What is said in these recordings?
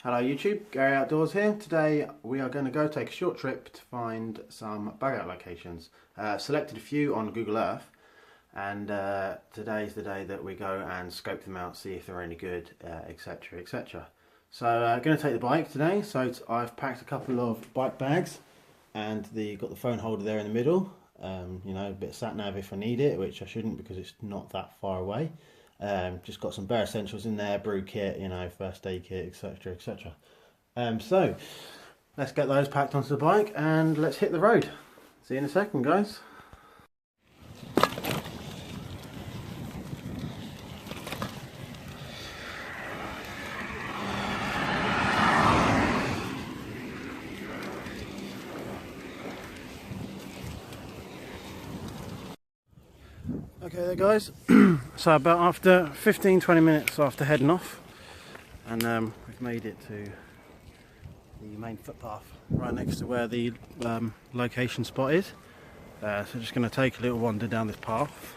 Hello YouTube, Gary Outdoors here. Today we are going to go take a short trip to find some bug out locations. Selected a few on Google Earth, and today's the day that we go and scope them out, see if they're any good, etc, etc. So I'm going to take the bike today, so I've packed a couple of bike bags and got the phone holder there in the middle. You know, a bit of sat nav if I need it, which I shouldn't because it's not that far away. Just got some bare essentials in there, brew kit, you know, first aid kit, etc, etc. So let's get those packed onto the bike and let's hit the road. See you in a second, guys. Okay there guys, so about after 15-20 minutes after heading off, and we've made it to the main footpath right next to where the location spot is. So just going to take a little wander down this path,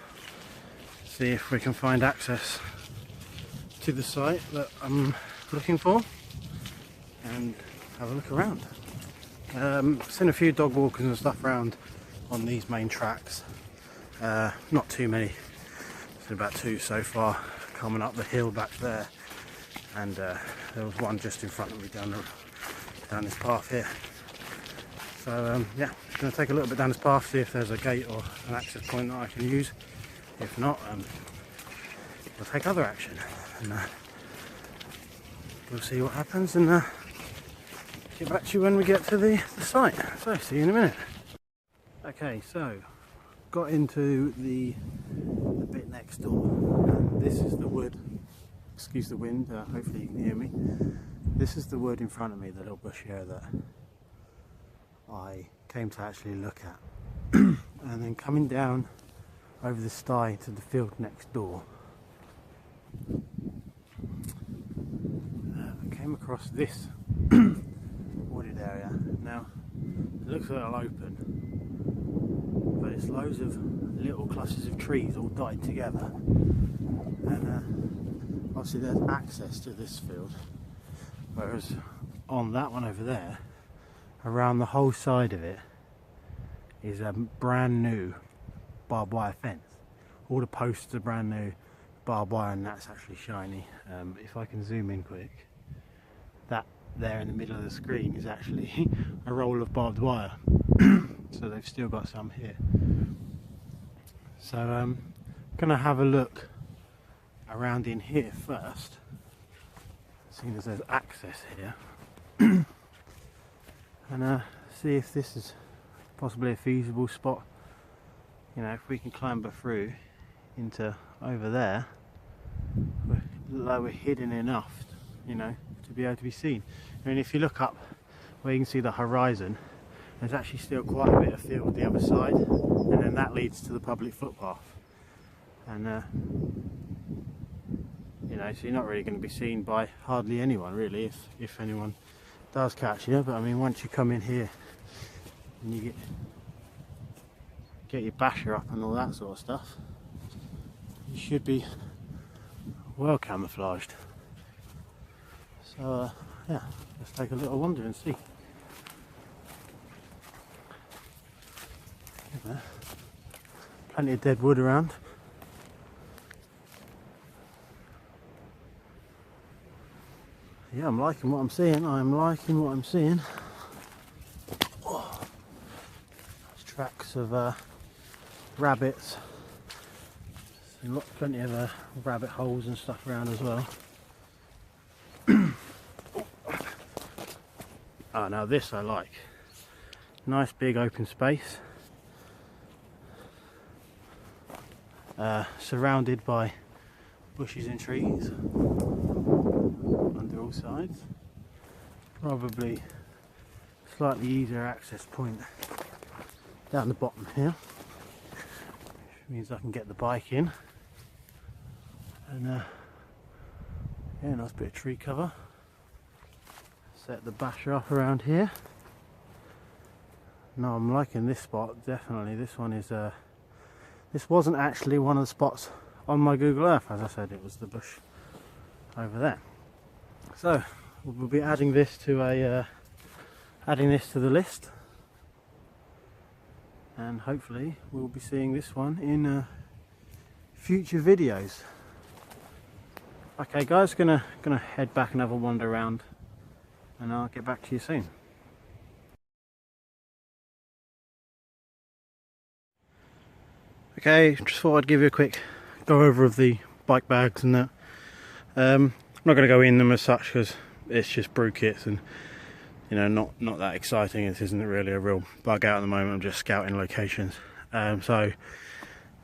see if we can find access to the site that I'm looking for, and have a look around. Seen a few dog walkers and stuff around on these main tracks. Not too many, there's about 2 so far coming up the hill back there, and there was one just in front of me down this path here. So yeah, just going to take a little bit down this path, see if there's a gate or an access point that I can use. If not, we'll take other action, and we'll see what happens, and get back to you when we get to the site. So see you in a minute. Okay, so got into the bit next door, and this is the wood. Excuse the wind, hopefully you can hear me. This is the wood in front of me, the little bush here that I came to actually look at. And then coming down over the sty to the field next door, I came across this wooded area. Now it looks a little open, but it's loads of little clusters of trees all dotted together, and obviously there's access to this field, whereas on that one over there, around the whole side of it is a brand new barbed wire fence. All the posts are brand new barbed wire, and that's actually shiny. If I can zoom in quick, that there in the middle of the screen is actually a roll of barbed wire. So they've still got some here. So I'm gonna have a look around in here first, seeing as there's access here, and see if this is possibly a feasible spot. You know, if we can clamber through into over there, we're hidden enough, you know, to be able to be seen. I mean, if you look up where you can see the horizon, there's actually still quite a bit of field the other side, and then that leads to the public footpath. And you know, so you're not really going to be seen by hardly anyone really, if anyone does catch you. But I mean, once you come in here and you get your basher up and all that sort of stuff, you should be well camouflaged. So yeah, let's take a little wander and see. Plenty of dead wood around. Yeah, I'm liking what I'm seeing. I'm liking what I'm seeing. Oh, there's tracks of rabbits. Plenty of rabbit holes and stuff around as well. Oh, now this I like. Nice big open space. Surrounded by bushes and trees under all sides. Probably slightly easier access point down the bottom here, which means I can get the bike in. And yeah, nice bit of tree cover. Set the basher up around here. No, I'm liking this spot, definitely. This one is this wasn't actually one of the spots on my Google Earth. As I said, it was the bush over there. So we'll be adding this to the list, and hopefully we'll be seeing this one in future videos. Okay guys, gonna head back and have a wander around, and I'll get back to you soon. Okay, just thought I'd give you a quick go over of the bike bags and that. I'm not going to go in them as such because it's just brew kits, and you know, not that exciting. This isn't really a real bug out at the moment. I'm just scouting locations. So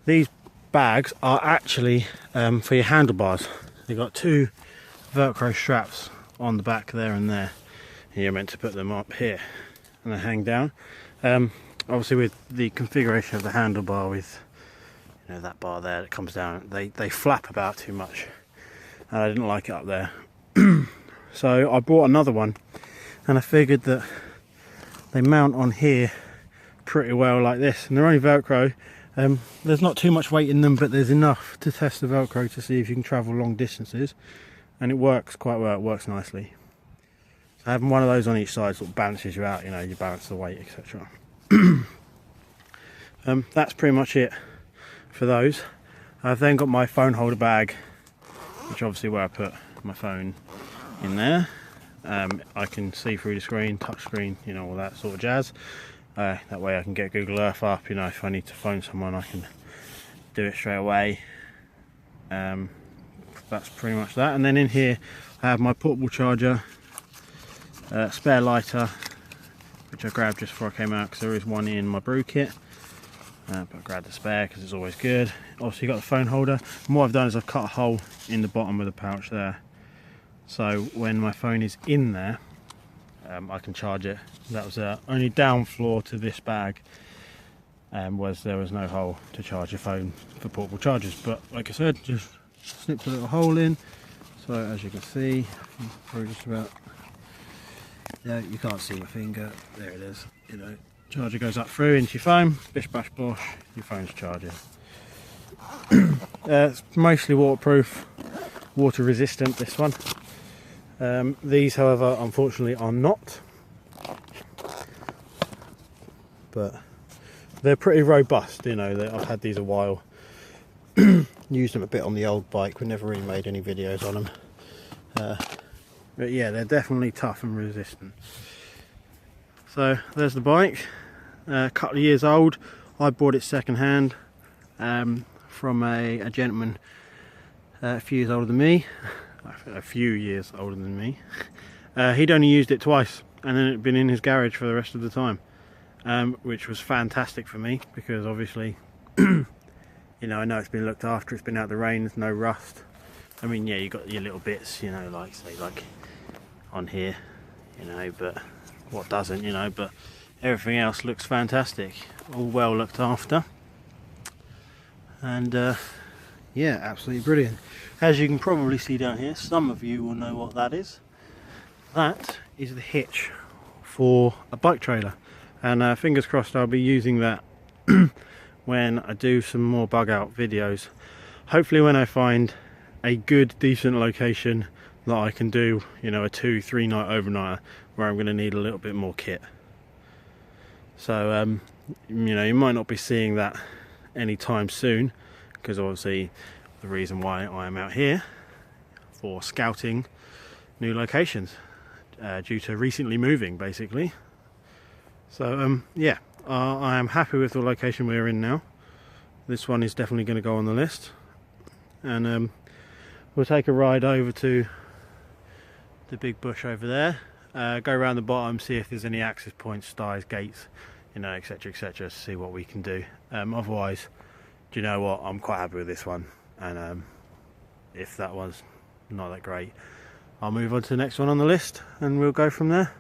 these bags are actually for your handlebars. They've got two Velcro straps on the back there and there. And you're meant to put them up here and they hang down. Obviously with the configuration of the handlebar, with you know that bar there that comes down, they flap about too much, and I didn't like it up there. So I bought another one, and I figured that they mount on here pretty well like this, and they're only Velcro. There's not too much weight in them, but there's enough to test the Velcro to see if you can travel long distances, and it works quite well. It works nicely. So having one of those on each side sort of balances you out, you know, you balance the weight, etc. That's pretty much it for those. I've then got my phone holder bag, which obviously where I put my phone in there. I can see through the screen, touch screen, you know, all that sort of jazz. That way I can get Google Earth up, you know, if I need to phone someone I can do it straight away. That's pretty much that. And then in here I have my portable charger, spare lighter, which I grabbed just before I came out because there is one in my brew kit. But I grabbed the spare because it's always good. Obviously got the phone holder, and what I've done is I've cut a hole in the bottom of the pouch there, so when my phone is in there, I can charge it. That was the only down flaw to this bag, was there was no hole to charge your phone for portable chargers. But like I said, just snipped a little hole in, so as you can see, probably just about, yeah, you can't see my finger, there it is, you know, charger goes up through into your phone, bish bash bosh, your phone's charging. It's mostly waterproof, water resistant, this one. These however unfortunately are not, but they're pretty robust, you know. I've had these a while, used them a bit on the old bike, we never really made any videos on them, but yeah, they're definitely tough and resistant. So there's the bike, a couple of years old. I bought it second hand from a gentleman a few years older than me. He'd only used it twice, and then it'd been in his garage for the rest of the time, which was fantastic for me because obviously you know, I know it's been looked after, it's been out the rain, there's no rust. I mean, yeah, you got your little bits, you know, like say like on here, you know, but what doesn't, you know, but everything else looks fantastic, all well looked after, and yeah, absolutely brilliant. As you can probably see down here, some of you will know what that is. That is the hitch for a bike trailer, and fingers crossed I'll be using that when I do some more bug out videos. Hopefully when I find a good decent location that I can do, you know, a 2-3 night overnighter where I'm going to need a little bit more kit. So you know, you might not be seeing that anytime soon, because obviously the reason why I am out here for scouting new locations, due to recently moving basically. So yeah, I am happy with the location we're in now. This one is definitely going to go on the list, and we'll take a ride over to the big bush over there, go around the bottom, see if there's any access points, styes, gates, you know, etc, etc, see what we can do. Otherwise, do you know what, I'm quite happy with this one, and if that one's not that great, I'll move on to the next one on the list and we'll go from there.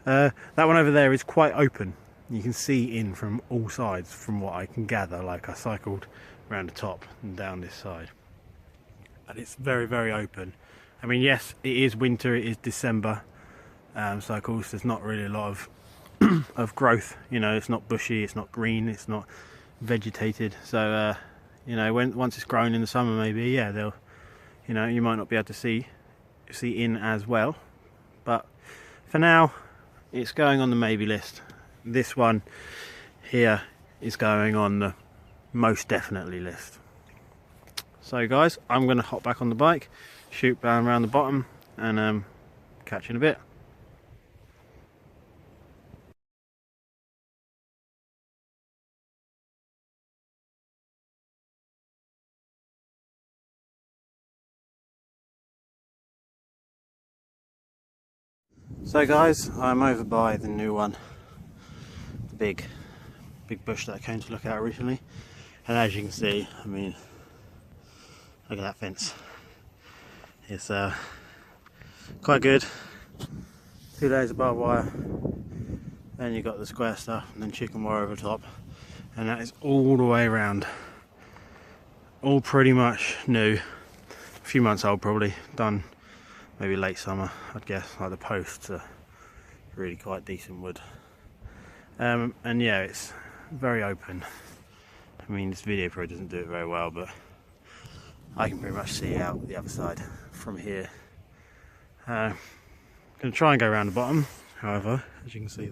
That one over there is quite open, you can see in from all sides from what I can gather. Like I cycled around the top and down this side, and it's very, very open. I mean, yes, it is winter, it is December, so of course there's not really a lot of of growth, you know, it's not bushy, it's not green, it's not vegetated. So you know, once it's grown in the summer, maybe, yeah, they'll, you know, you might not be able to see in as well, but for now it's going on the maybe list. This one here is going on the most definitely list. So guys, I'm going to hop back on the bike, shoot down around the bottom, and catch you in a bit. So guys, I'm over by the new one, the big bush that I came to look at originally, and as you can see, I mean, look at that fence. It's quite good. 2 layers of barbed wire, then you've got the square stuff, and then chicken wire over top, and that is all the way around. All pretty much new, a few months old probably, done maybe late summer, I'd guess. Like the posts are really quite decent wood. And yeah, it's very open. I mean, this video probably doesn't do it very well, but I can pretty much see out the other side from here. I'm going to try and go around the bottom, however, as you can see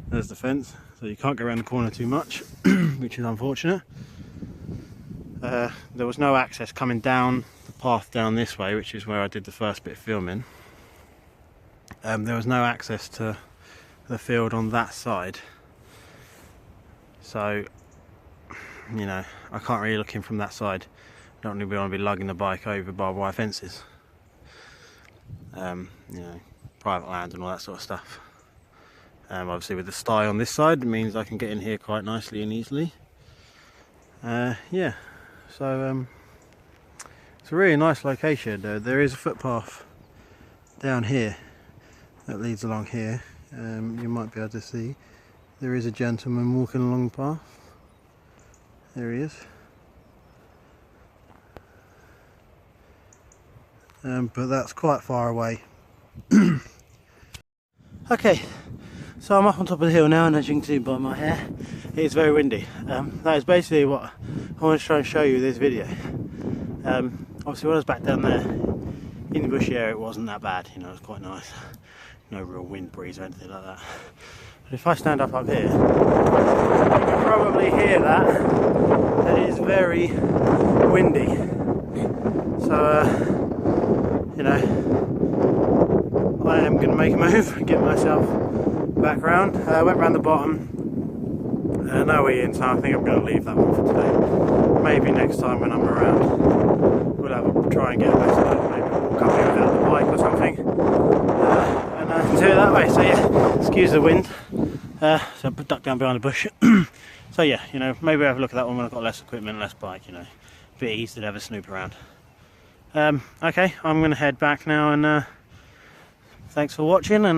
there's the fence, so you can't go around the corner too much, which is unfortunate. There was no access coming down the path down this way, which is where I did the first bit of filming. There was no access to the field on that side, so you know, I can't really look in from that side. I don't really want to be lugging the bike over barbed wire fences, you know, private land and all that sort of stuff. Obviously with the sty on this side, it means I can get in here quite nicely and easily. Yeah, so it's a really nice location. There is a footpath down here that leads along here. You might be able to see there is a gentleman walking along the path. There he is. But that's quite far away. Okay, so I'm up on top of the hill now, and as you can see by my hair, it's very windy. That is basically what I want to try and show you in this video. Obviously when I was back down there in the bushy area, it wasn't that bad, you know, it was quite nice. No real wind breeze or anything like that. But if I stand up here, you can probably hear that it is very windy. So you know, I am going to make a move and get myself back round. I went round the bottom, no way in, so I think I'm going to leave that one for today. Maybe next time when I'm around, we'll have a try and get a better look, maybe we'll come here without the bike or something, and do it that way. So yeah, excuse the wind. So I duck down behind a bush. So yeah, you know, maybe have a look at that one when I've got less equipment, less bike, you know, a bit easier to have a snoop around. Okay, I'm going to head back now, and thanks for watching, and